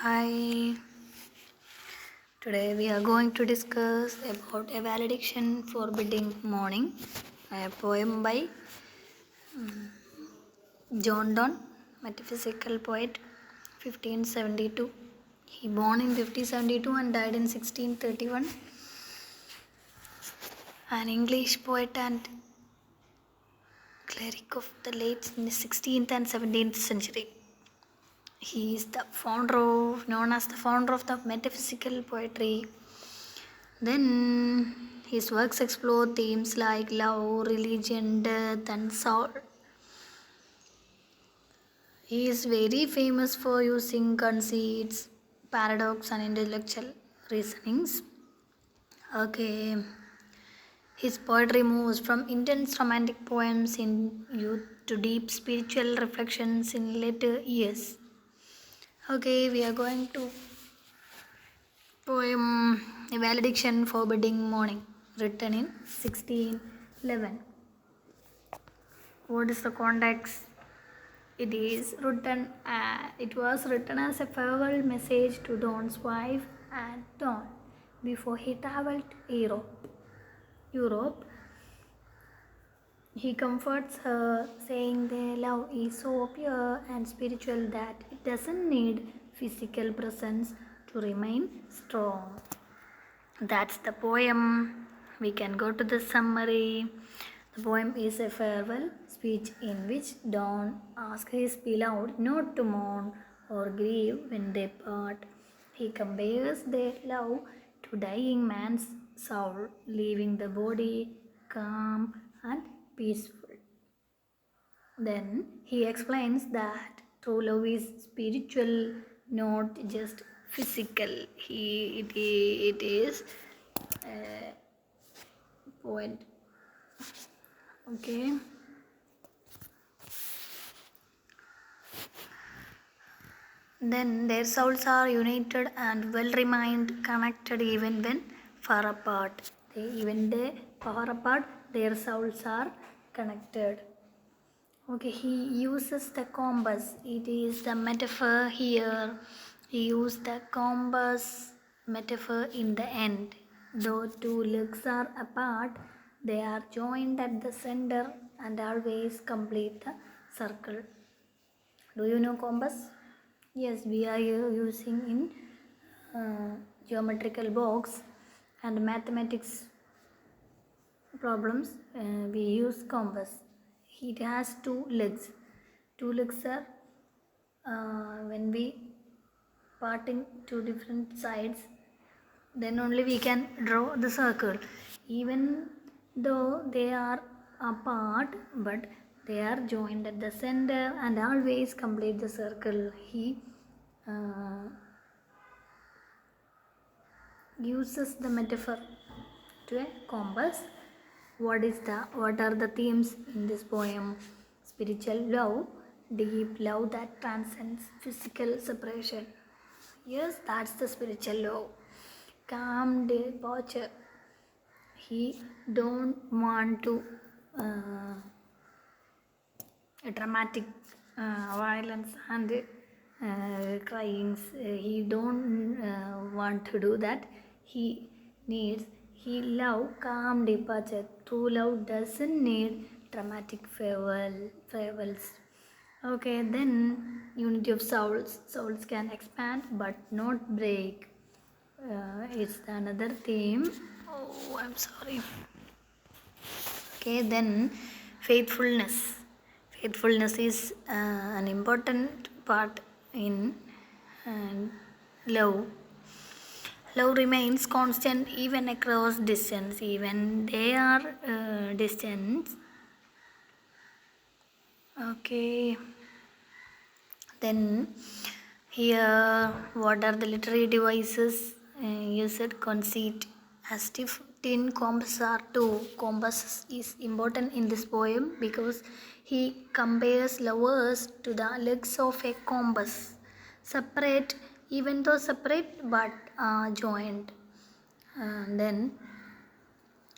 Hi, today we are going to discuss about a valediction forbidding morning, a poem by Donne, metaphysical poet, 1572. He born in 1572 and died in 1631, an English poet and cleric of the late 16th and 17th century. He is known as the founder of the metaphysical poetry. Then his works explore themes like love, religion, death, and soul. He is very famous for using conceits, paradox, and intellectual reasonings. Okay, his poetry moves from intense romantic poems in youth to deep spiritual reflections in later years. Okay, we are going to poem A Valediction Forbidding Morning, written in 1611. What is the context? It was written as a farewell message to Donne's wife and Donne before he traveled to Europe. He comforts her, saying their love is so pure and spiritual that it doesn't need physical presence to remain strong. That's the poem. We can go to the summary. The poem is a farewell speech in which Donne asks his beloved not to mourn or grieve when they part. He compares their love to dying man's soul, leaving the body calm and peaceful. Then he explains that true love is spiritual, not just physical. It is a point. Okay. Then their souls are united and will remain connected even when far apart. Even they far apart, their souls are connected. Okay, he uses the compass. It is the metaphor here. He used the compass metaphor in the end. Though two legs are apart, they are joined at the center and always complete the circle. Do you know compass? Yes, we are using in geometrical box and mathematics problems. We use compass. It has two legs. Two legs are when we parting two different sides, then only we can draw the circle. Even though they are apart, but they are joined at the center and always complete the circle. He uses the metaphor to a compass. What are the themes in this poem? Spiritual love, deep love that transcends physical separation. Yes, that's the spiritual love. Calm departure. He don't want to dramatic violence and cryings. He don't want to do that. He love calm departure. True love doesn't need dramatic farewells. Okay, then unity of souls. Souls can expand but not break. It's another theme. Oh, I'm sorry. Okay, then faithfulness. Faithfulness is an important part in love. Love remains constant even across distance. Even they are distance. Okay. Then here, what are the literary devices used? Conceit. As if tin compass are two. Compass is important in this poem because he compares lovers to the legs of a compass. Separate, even though separate but joined. And then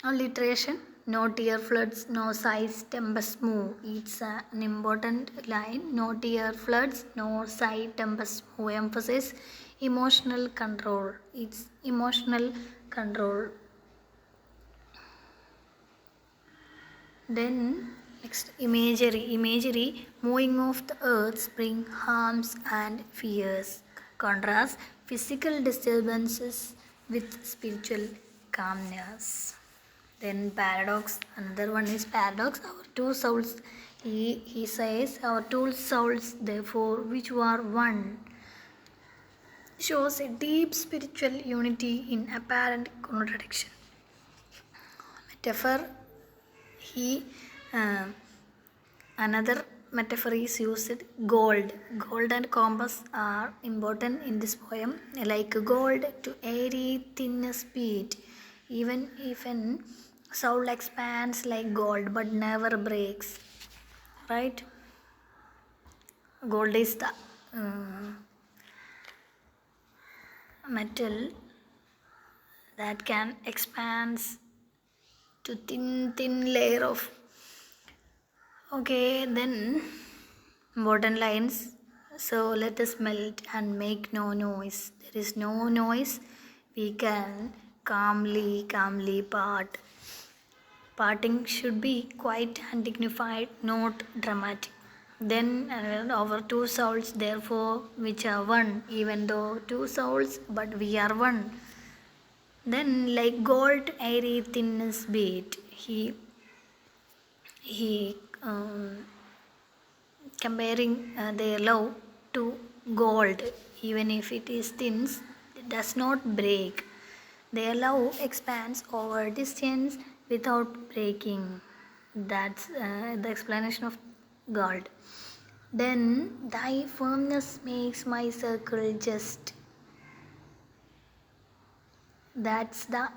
alliteration. No tear floods, no sighs, tempest move. It's an important line. No tear floods, no sigh, tempest move. Emphasis emotional control. It's emotional control. Then next imagery moving off the earth bring harms and fears. Contrast physical disturbances with spiritual calmness. Then paradox, another one is paradox. Our two souls, he says, our two souls, therefore, which are one, shows a deep spiritual unity in apparent contradiction. Metaphor, he, another metaphor is used, gold. Gold and compass are important in this poem, like gold to airy thin speed. Even if an soul expands like gold but never breaks, right? Gold is the metal that can expand to thin layer of. Okay, then important lines. So let us melt and make no noise. There is no noise. We can calmly part. Parting should be quiet and dignified, not dramatic. Then our two souls, therefore, which are one, even though two souls, but we are one. Then, like gold, airy thinness beat. He comparing their love to gold, even if it is thin, it does not break. Their love expands over distance without breaking. That's the explanation of gold. Then thy firmness makes my circle just. That's the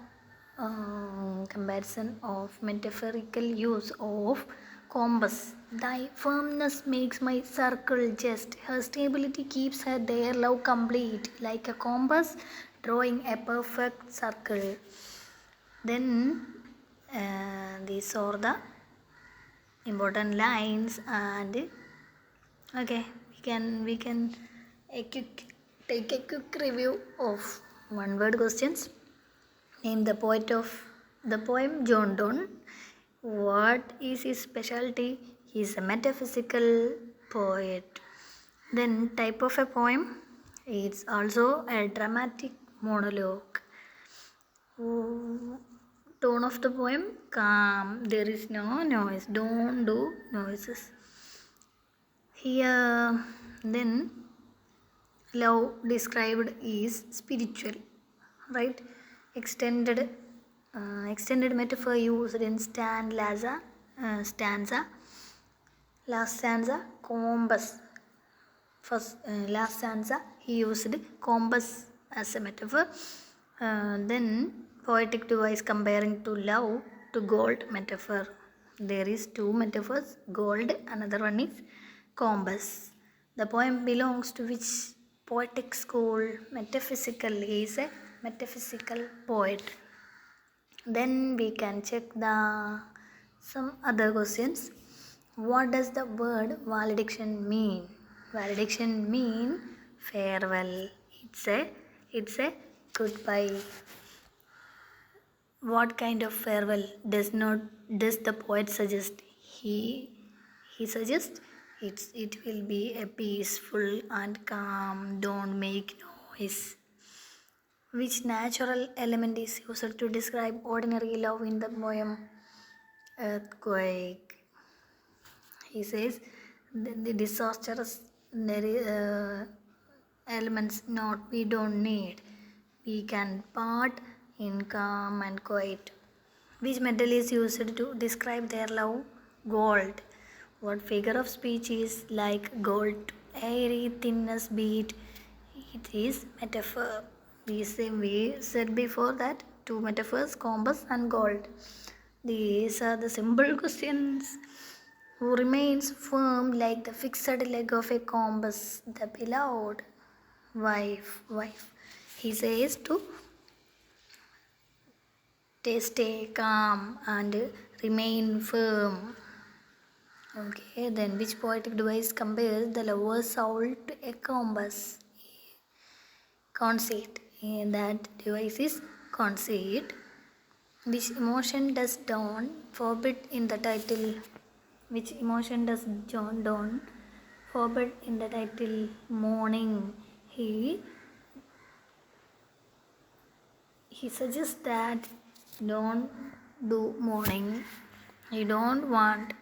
comparison of metaphorical use of compass. Thy firmness makes my circle just. Her stability keeps her their love complete, like a compass drawing a perfect circle. Then these are the important lines, and okay, we can take a quick review of one word questions. Name the poet of the poem. John Donne. What is his specialty? He is a metaphysical poet. Then type of a poem. It's also a dramatic monologue. Tone of the poem, calm. There is no noise. Don't do noises. Here, then, love described is spiritual, right? Extended metaphor used in stanza. Last stanza, compass. First, last stanza, he used compass as a metaphor. Then poetic device comparing to love to gold metaphor. There is two metaphors, gold, another one is compass. The poem belongs to which poetic school? Metaphysical. He is a metaphysical poet. Then we can check some other questions. What does the word valediction mean? Valediction mean farewell. It's a goodbye. What kind of farewell does the poet suggest? He suggests it will be a peaceful and calm. Don't make noise. Which natural element is used to describe ordinary love in the poem? Earthquake. He says the disastrous elements we don't need. We can part in calm and quiet. Which metal is used to describe their love? Gold. What figure of speech is like gold? Airy thinness beat. It is metaphor. We said before that two metaphors, compass and gold. These are the simple questions. Who remains firm like the fixed leg of a compass? The beloved wife. He says to stay calm and remain firm. Okay, then which poetic device compares the lover's soul to a compass? Conceit. That device is conceit. Which emotion does Donne forbid in the title? Which emotion does John Donne forbid in the title Mourning? He suggests that don't do mourning. You don't want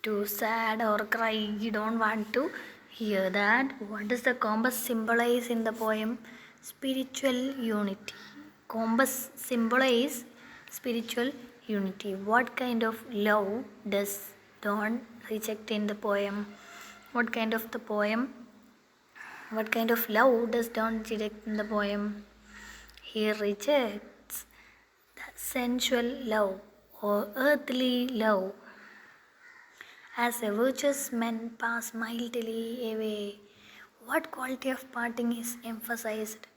to sad or cry. You don't want to hear that. What does the compass symbolize in the poem? Spiritual unity. Compass symbolize spiritual unity. What kind of love does Dawn reject in the poem? What kind of the poem? What kind of love does Dawn reject in the poem? He rejects the sensual love or earthly love. As a virtuous man pass mildly away. What quality of parting is emphasized?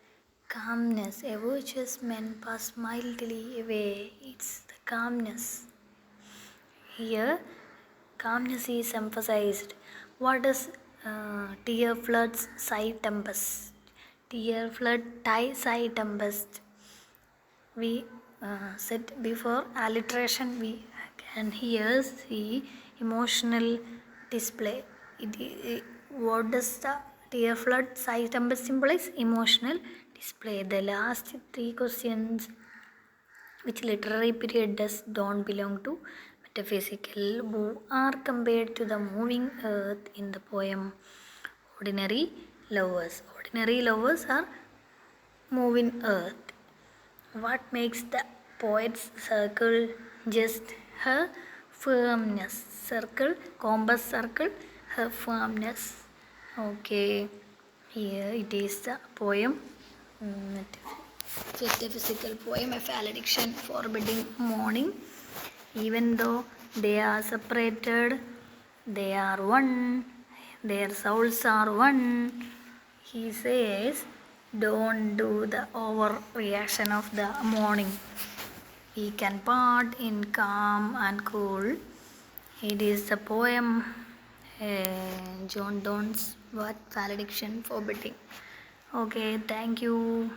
Calmness. A virtuous man pass mildly away. It's the calmness. Here, calmness is emphasized. What does tear floods sigh tempest? Tear flood sigh tempest. We said before alliteration we can here see emotional display. What does the tear flood sigh tempest symbolize? Emotional display. The last three questions: which literary period does Dawn belong to? Metaphysical. Who are compared to the moving earth in the poem? Ordinary lovers. Ordinary lovers are moving earth. What makes the poet's circle just her firmness? Circle, compass circle, her firmness. Okay, here it is the poem, metaphysical poem, a valediction forbidding mourning. Even though they are separated, they are one, their souls are one. He says, don't do the overreaction of the morning. We can part in calm and cool. It is the poem John Donne's what valediction forbidding. Okay, thank you.